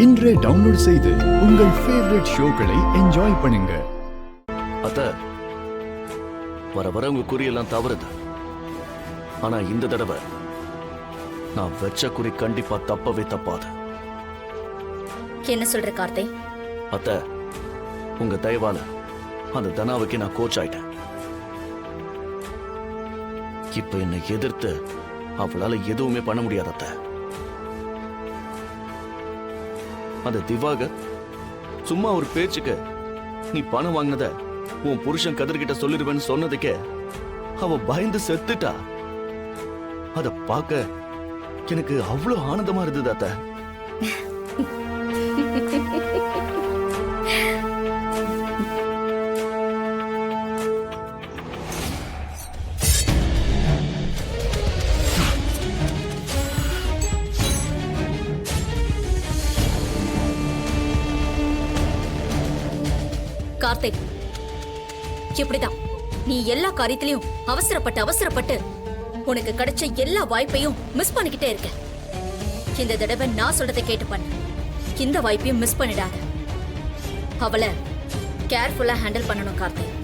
இன்றே டவுன்லோட் செய்து உங்கள் ஃபேவரட் ஷோக்களை என்ஜாய் பண்ணுங்க. அத்த வர வர உங்க குறியெல்லாம் தவறுது. ஆனா இந்த தடவை நான் வெச்ச குறி கண்டிப்பா தப்பவே தப்பாது. என்ன சொல்ற கார்த்தை? அத்த உங்க தயவால அந்த தனாவுக்கு நான் கோச் ஆயிட்டேன். இப்ப என்னை எதிர்த்து அவளால எதுவுமே பண்ண முடியாது அத்த. அந்த திவாகர் சும்மா ஒரு பேச்சுக்கு நீ பணம் வாங்கினத உன் புருஷன் கதிர்கிட்ட சொல்லிடுவேன்னு சொன்னதுக்கே அவ பயந்து செத்துட்டா. அத பார்க்க எனக்கு அவ்வளவு ஆனந்தமா இருந்தது அத்த. கார்த்திக், இப்படிதான் நீ எல்லா காரியத்திலையும் அவசரப்பட்டு உனக்கு கிடைச்ச எல்லா வாய்ப்பையும் மிஸ் பண்ணிக்கிட்டே இருக்க. இந்த தடவை நான் சொல்றதை கேட்டு பண்ணு. இந்த வாய்ப்பையும் மிஸ் பண்ணிடாத. அவளை கேர்ஃபுல்லா ஹேண்டில் பண்ணணும் கார்த்திக்.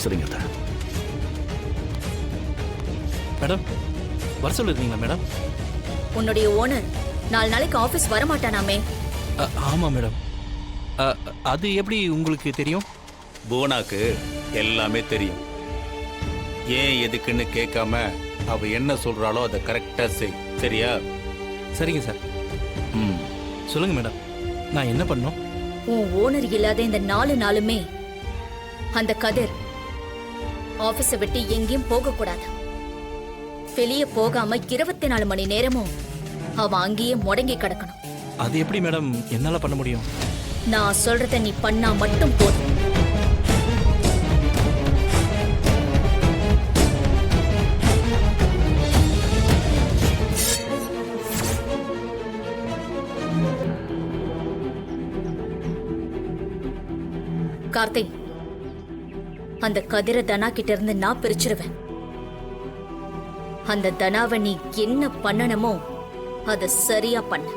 சரிங்க அத்த. மேடம் வர சொல்லிருக்கீங்களா மேடம்? உன்னுடைய ஓனர் 4 நாளைக்கு ஆபீஸ் வரமாட்டானாமே? ஆமா மேடம். அது எப்படி உங்களுக்கு தெரியும்? புவனாக்கு எல்லாமே தெரியும். ஏன் எதுக்குன்னு கேட்காம அவ என்ன சொல்றாளோ அதை கரெக்டா செய். சரியா? சரிங்க சார். சொல்லுங்க மேடம், நான் என்ன பண்ணணும்? உன் ஓனர் இல்லாத இந்த 4 நாளுமே அந்த கதிர் ஆபீஸை விட்டு எங்கேயும் போக கூடாது. வெளியே போகாம 24 மணி நேரமும் அவன் அங்கேயே முடங்கி கிடக்கணும். அது எப்படி மேடம் என்னால பண்ண முடியும்? நான் சொல்றத நீ பண்ணா மட்டும் போதும். கார்த்திக், அந்த கதிர தனா கிட்ட இருந்து நான் பிரிச்சிருவேன். அந்த தனாவை நீ என்ன பண்ணணுமோ அத சரியா பண்ண.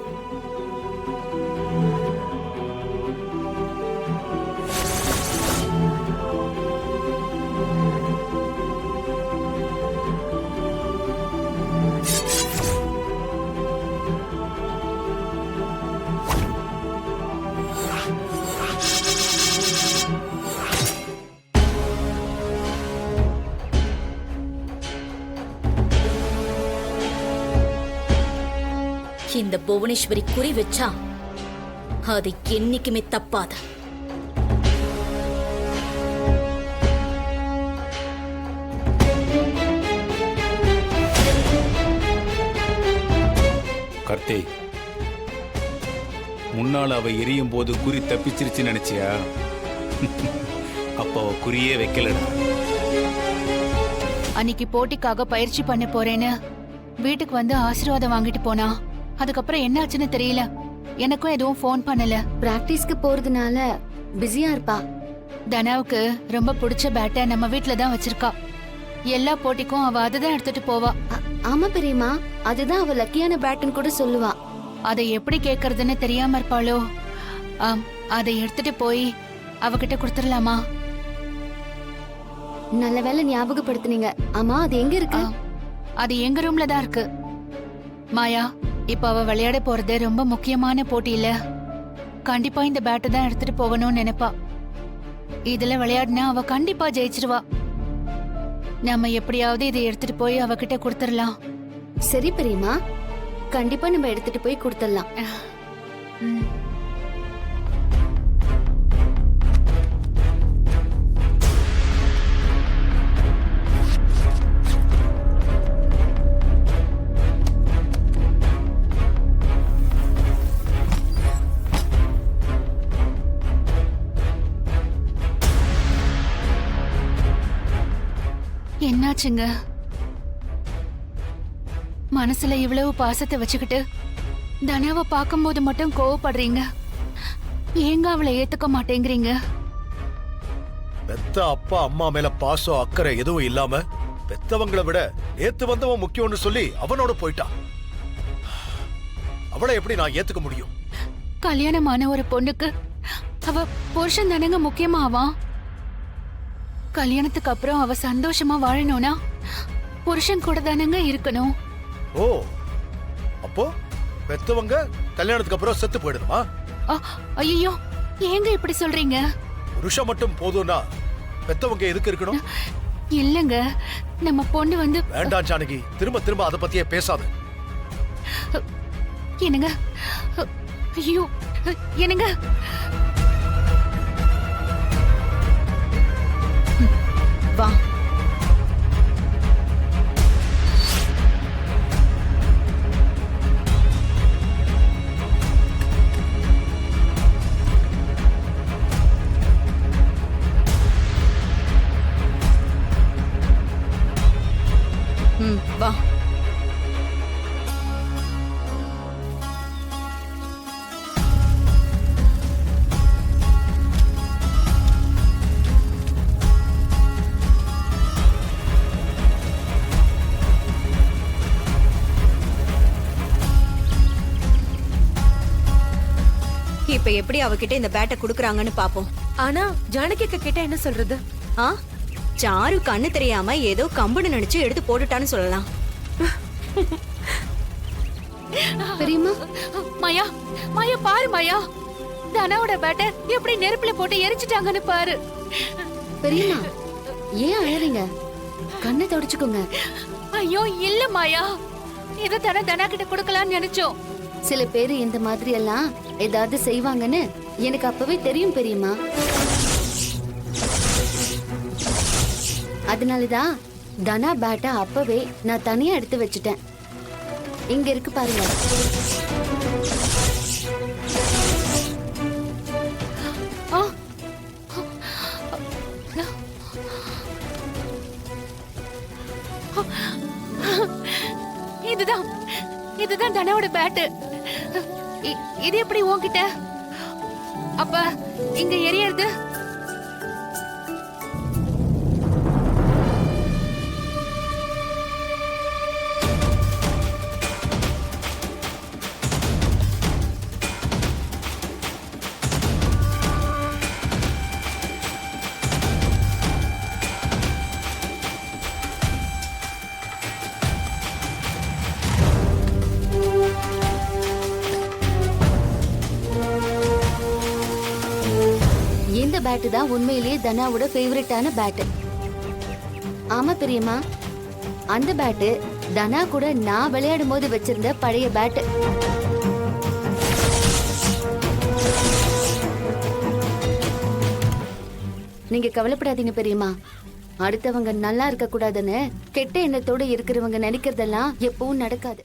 இந்த புவனேஸ்வரி குறி வச்சா அது என்னைக்குமே தப்பாத. கார்த்தி, முன்னால அவ எரியும் போது குறி தப்பிச்சிருச்சு நினைச்சியா? அப்ப அவ குறியே வைக்கலடா. அன்னைக்கு போட்டிக்காக பயிற்சி பண்ண போறேன்னு வீட்டுக்கு வந்து ஆசீர்வாதம் வாங்கிட்டு போனா. அதுக்கப்புறம் என்ன ஆச்சுன்னு தெரியல. எனக்கும் எதுவும் ஃபோன் பண்ணல. பிராக்டிஸ்க்கு போறதுனால பிஸியா இருப்பா. தனாவுக்கு ரொம்ப பிடிச்ச பேட்டை நம்ம வீட்ல தான் வச்சிருக்கா. எல்லா போட்டிக்கும் அவ அதுதான் எடுத்துட்டு போவா. ஆமா பெரியம்மா, அதுதான் அவ லக்கியான பேட்டன் கூட சொல்லுவா. அதை எப்படி கேக்குறதுன்னு தெரியாம இருப்பாளோ. அதை எடுத்துட்டு போய் அவகிட்ட கொடுத்துடலாமா? நல்ல வேளை ஞாபகப்படுத்துனீங்க. ஆமா, அது எங்க இருக்கு? அது எங்க ரூம்ல தான் இருக்கு. மாயா, இப்ப அவ விளையாட போறது ரொம்ப முக்கியமான போட்டி இல்ல. கண்டிப்பா இந்த பேட்டை தான் எடுத்துட்டு போகணும்னு நினைப்பா. இதுல விளையாடினா அவ கண்டிப்பா ஜெயிச்சிருவா. நம்ம எப்படியாவது இதை எடுத்துட்டு போய் அவகிட்ட கொடுத்துடலாம். சரி பெரியம்மா, கண்டிப்பா நம்ம எடுத்துட்டு போய் கொடுத்துடலாம். என்னாச்சுங்க? மனசுல இவ்வளவு பாசத்தை வச்சுக்கிட்டு தனாவை பார்க்கும்போது மட்டும் கோவப்படுறீங்க. ஏங்க அவளை ஏத்துக்க மாட்டேங்கிறீங்க? பெத்த அப்பா அம்மா மேல பாசம் அக்கறை எதுவும் இல்லாம பெத்தவங்களை விட நேத்து வந்தவன் முக்கியம்னு சொல்லி அவனோட போயிட்டான். அவளை எப்படி நான் ஏத்துக்க முடியும்? கல்யாணமான ஒரு பொண்ணுக்கு அவ புருஷன் தானங்க முக்கியமாவா? கல்யாணத்துக்கு அப்புறம் அவ சந்தோஷமா வாழணும்னா புருஷன் கூட தானங்க இருக்கணும். ஓ, அப்போ பெத்தவங்க கல்யாணத்துக்கு அப்புறம் செத்து போயிடணுமா? ஐயோ, ஏங்க இப்படி சொல்றீங்க? புருஷன் மட்டும் போதும்னா பெத்தவங்க எதுக்கு இருக்கணும்? இல்லங்க, நம்ம பொண்ணு வந்து வேண்டாம் ஜானகி, திரும்ப திரும்ப அதை பத்தியே பேசாத. என்னங்க? ஐயோ, என்னங்க? வா. வா. இப்ப எப்படி அவகிட்ட இந்த பேட்டை குடுக்குறாங்கன்னு பாப்போம். ஆனா ஜானகி அக்கா கிட்ட என்ன சொல்றது? ஆ, சாரு கண்ணு தெரியாம ஏதோ கம்புன்னு நினைச்சு எடுத்து போட்டுட்டான்னு சொல்லலாம். பெரியம்மா, மாயா, மாயா பாரு மாயா, தனாவோட பேட்டை எப்படி நெருப்புல போட்டு எரிச்சிட்டாங்கன்னு பாரு. பெரியம்மா, ஏன் அழறீங்க? கண்ணை தொடச்சுக்கோங்க. ஐயோ இல்ல மாயா, இத தனா கிட்ட கொடுக்கலாம்னு நினைச்சோம். சில பேரு இந்த மாதிரி எல்லாம் ஏதாவது செய்வாங்கன்னு எனக்கு அப்பவே தெரியும் பெரியம்மா. அதனாலதான் தனா பேட்டை அப்பவே நான் தனியா எடுத்து வச்சுட்டேன். இங்க இருக்கு பாருங்க. ஆ, இதுதான் தனாவோட பேட்டு. இது எப்படி உன்கிட்ட? அப்ப இங்க எரியறது? இந்த பேட்டு தான் உண்மையிலேயே தனாவோட ஃபேவரட்டான பேட்டு. ஆமா பெரியம்மா, அந்த பேட்டு தனா கூட நான் விளையாடும் போது வச்சிருந்த பழைய பேட்டு. நீங்க கவலைப்படாதீங்க பெரியம்மா. அடுத்தவங்க நல்லா இருக்க கூடாதுன்னு கெட்ட எண்ணத்தோட இருக்கிறவங்க நினைக்கிறதெல்லாம் எப்பவும் நடக்காது.